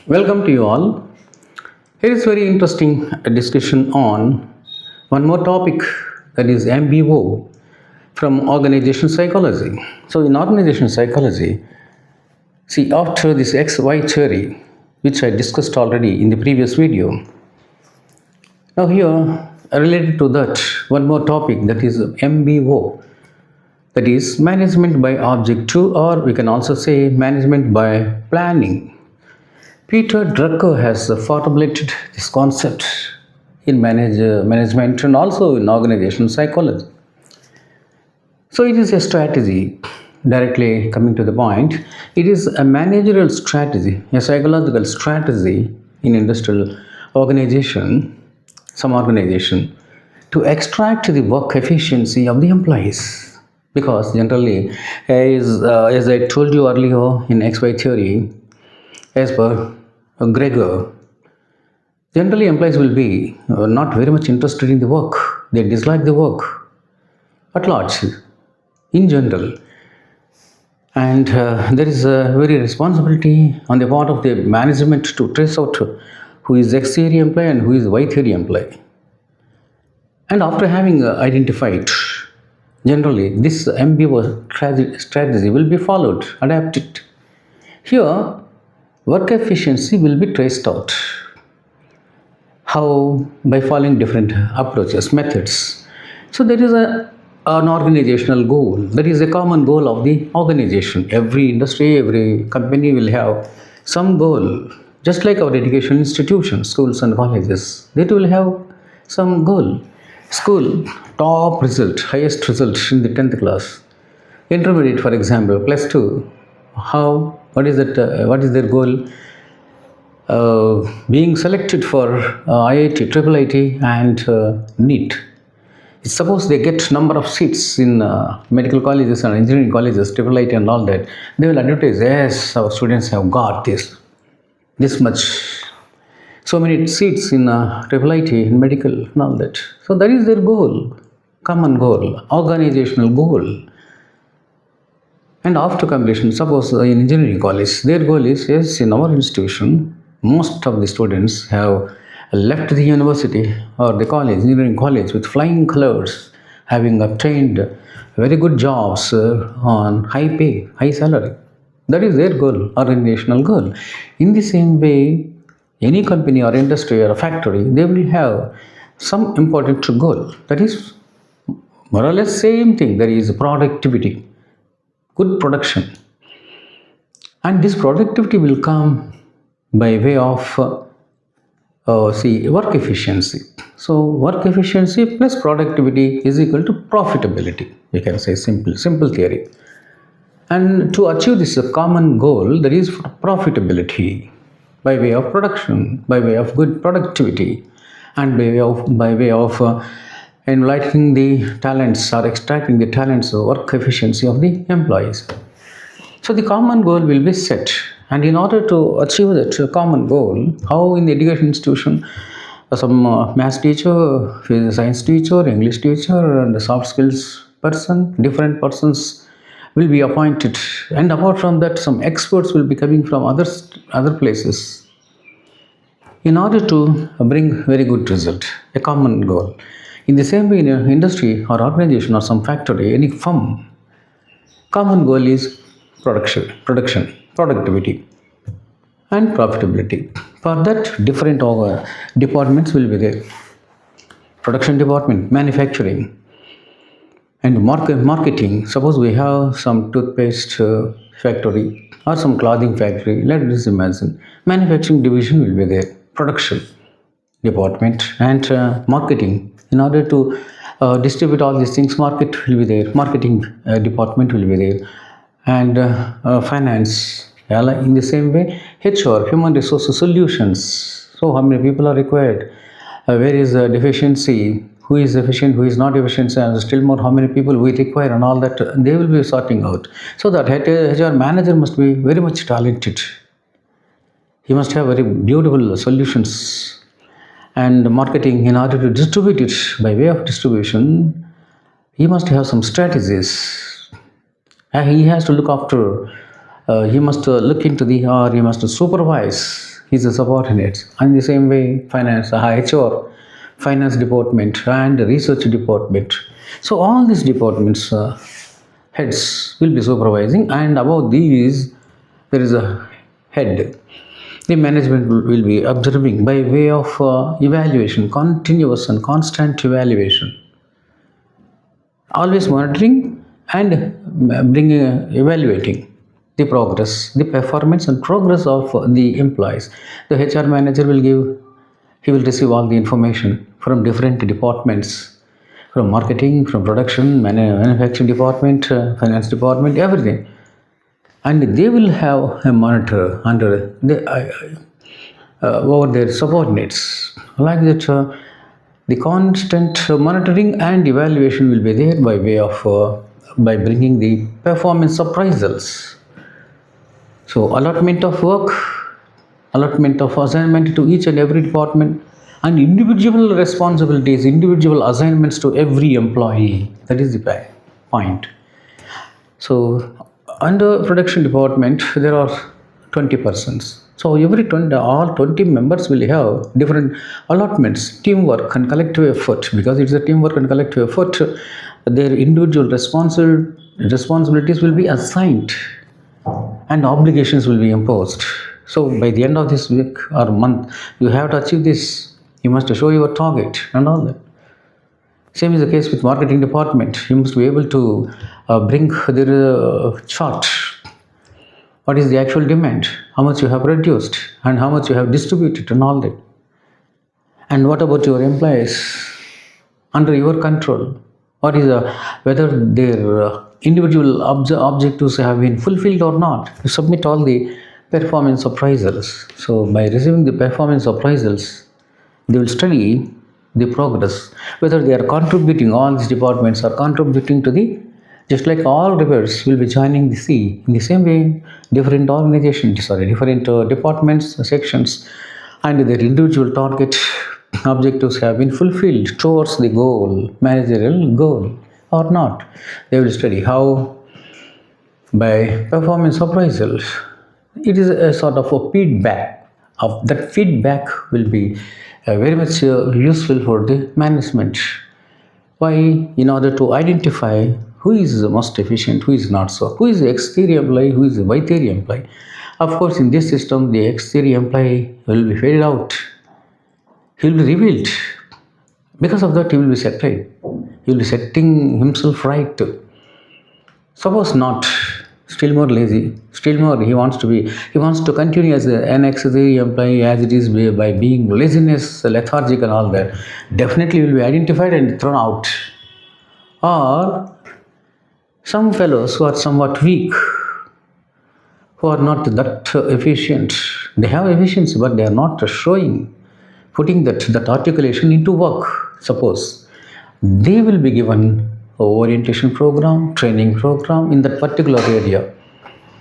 Welcome to you all. Here is very interesting discussion on one more topic, that is MBO from organizational psychology. So in organizational psychology, see, after this XY theory, which I discussed already in the previous video, now here related to that one more topic, that is MBO, that is management by objective, or we can also say management by planning. Peter Drucker has formulated this concept in management and also in organizational psychology. So it is a strategy, directly coming to the point, it is a managerial strategy, a psychological strategy in industrial organization, some organization, to extract the work efficiency of the employees. Because generally, as I told you earlier in XY theory, as per Gregor, generally employees will be not very much interested in the work. They dislike the work at large, in general. And there is a very responsibility on the part of the management to trace out who is X theory employee and who is Y theory employee. And after having identified, generally this MBO strategy will be followed, adapted. Here, work efficiency will be traced out. How? By following different approaches, methods. So there is an organizational goal. There is a common goal of the organization. Every industry, every company will have some goal. Just like our education institutions, schools and colleges, they will have some goal. School, top result, highest result in the 10th class. Intermediate, for example, plus 2. How? What is that? What is their goal? Being selected for IIT, triple IT, and NEET. Suppose they get number of seats in medical colleges and engineering colleges, triple IT and all that. They will advertise, yes, our students have got this much, so many seats in triple IT, in medical and all that. So that is their goal, common goal, organizational goal. And after completion, suppose in engineering college, their goal is, yes, in our institution, most of the students have left the university or the college, engineering college, with flying colors, having obtained very good jobs on high pay, high salary. That is their goal, organizational goal. In the same way, any company or industry or a factory, they will have some important goal. That is more or less same thing. There is productivity, good production, and this productivity will come by way of work efficiency. So work efficiency plus productivity is equal to profitability. We can say simple theory. And to achieve this common goal, there is profitability by way of production, by way of good productivity, and by way of enlightening the talents or extracting the talents or work efficiency of the employees. So the common goal will be set, and in order to achieve that common goal, how in the education institution, some math teacher, science teacher, English teacher, and soft skills person, different persons will be appointed, and apart from that, some experts will be coming from other places, in order to bring very good result, a common goal. In the same way, in an industry or organization or some factory, any firm, common goal is production, productivity, and profitability. For that, different departments will be there. Production department, manufacturing, and marketing. Suppose we have some toothpaste factory or some clothing factory. Let us imagine manufacturing division will be there, production department, and marketing. In order to distribute all these things, market will be there, marketing department will be there, and finance. In the same way, HR, human resources solutions. So how many people are required? Where is the deficiency? Who is efficient? Who is not efficient? And still more, how many people we require, and all that they will be sorting out. So that HR manager must be very much talented. He must have very beautiful solutions. And marketing, in order to distribute it by way of distribution, he must have some strategies. He has to look after, he must look into the, or he must supervise his subordinates. And in the same way, finance, HR, finance department, and research department. So all these departments heads will be supervising, and above these there is a head. The management will be observing by way of evaluation, continuous and constant evaluation, always monitoring and bringing evaluating the progress, the performance and progress of the employees. The HR manager will give, he will receive all the information from different departments, from marketing, from production, manufacturing department, finance department, everything, and they will have a monitor under over their subordinates. Like that, the constant monitoring and evaluation will be there by way of by bringing the performance appraisals. So allotment of work, allotment of assignment to each and every department, and individual responsibilities, individual assignments to every employee. That is the point. So under production department there are 20 persons. So every 20, all 20 members will have different allotments, teamwork and collective effort. Because it's a teamwork and collective effort, their individual responsibilities will be assigned and obligations will be imposed. So by the end of this week or month, you have to achieve this. You must show your target and all that. Same is the case with marketing department. You must be able to bring their chart. What is the actual demand? How much you have produced and how much you have distributed and all that. And what about your employees under your control? What is whether their individual objectives have been fulfilled or not? You submit all the performance appraisals. So by receiving the performance appraisals, they will study the progress, whether they are contributing, all these departments are contributing to the, just like all rivers will be joining the sea. In the same way, different organizations, different departments, sections, and their individual target objectives have been fulfilled towards the goal, managerial goal or not. They will study how by performance appraisal. It is a sort of a feedback. Of that feedback will be very much useful for the management. Why? In order to identify who is the most efficient, who is not so, who is the exterior employee, who is the interior employee. Of course, in this system, the exterior employee will be faded out. He will be revealed. Because of that, he will be set right. He will be setting himself right. Suppose not, still more lazy, still more he wants to continue as an exterior employee as it is by being laziness, lethargic and all that. Definitely will be identified and thrown out. Or some fellows who are somewhat weak, who are not that efficient. They have efficiency, but they are not putting that articulation into work. Suppose they will be given orientation program, training program in that particular area.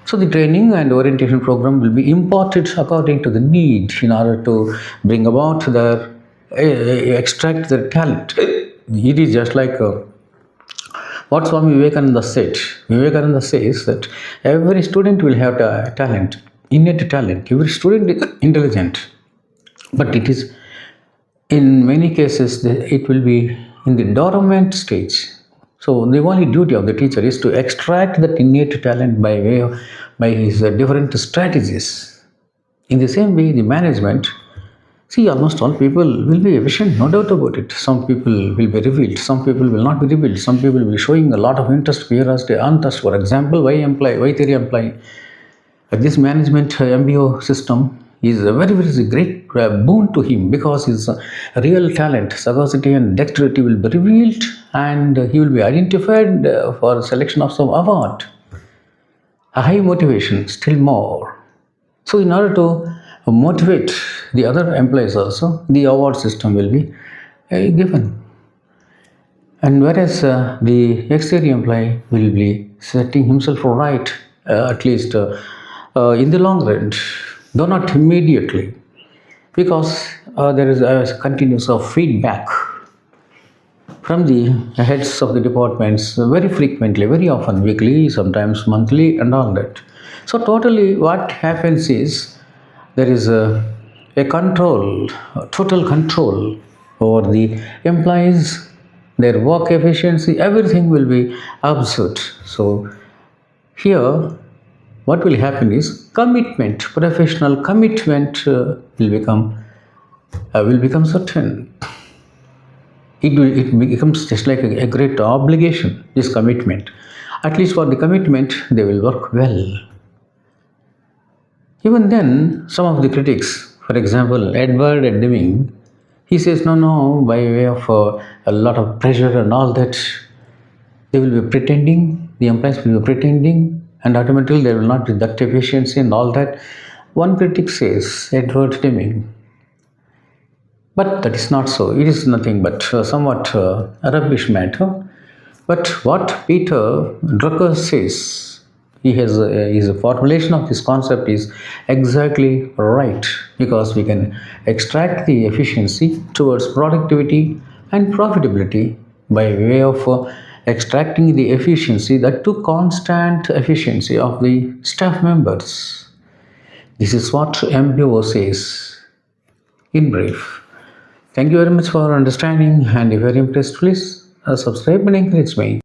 So the training and orientation program will be imparted according to the need in order to bring about their extract their talent. It is just like what Swami Vivekananda said. Vivekananda says that every student will have talent, innate talent. Every student is intelligent, but it is in many cases it will be in the dormant stage. So the only duty of the teacher is to extract that innate talent by his different strategies. In the same way, the management, see, almost all people will be efficient, no doubt about it. Some people will be revealed, some people will not be revealed, some people will be showing a lot of interest, whereas they untouched. For example, why theory employee? This management MBO system is a very, very great boon to him, because his real talent, sagacity and dexterity will be revealed, and he will be identified for selection of some award. A high motivation, still more. So in order to motivate the other employees also, the award system will be given. And whereas the exterior employee will be setting himself right, at least in the long run, though not immediately, because there is a continuous feedback from the heads of the departments very frequently, very often, weekly, sometimes monthly and all that. So totally what happens is there is a a control, total control over the employees, their work efficiency, everything will be observed. So here, what will happen is commitment, professional commitment will become certain. It becomes just like a great obligation. This commitment, at least for the commitment, they will work well. Even then, some of the critics, for example, Edward Deming, he says, no, no, by way of a lot of pressure and all that, they will be pretending, the employees will be pretending, and automatically there will not be that efficiency and all that. One critic says, Edward Deming, but that is not so. It is nothing but somewhat a rubbish matter. But what Peter Drucker says, his formulation of this concept is exactly right, because we can extract the efficiency towards productivity and profitability by way of extracting the efficiency, that to constant efficiency of the staff members. This is what MBO says in brief. Thank you very much for understanding, and if you are impressed, please subscribe and encourage me.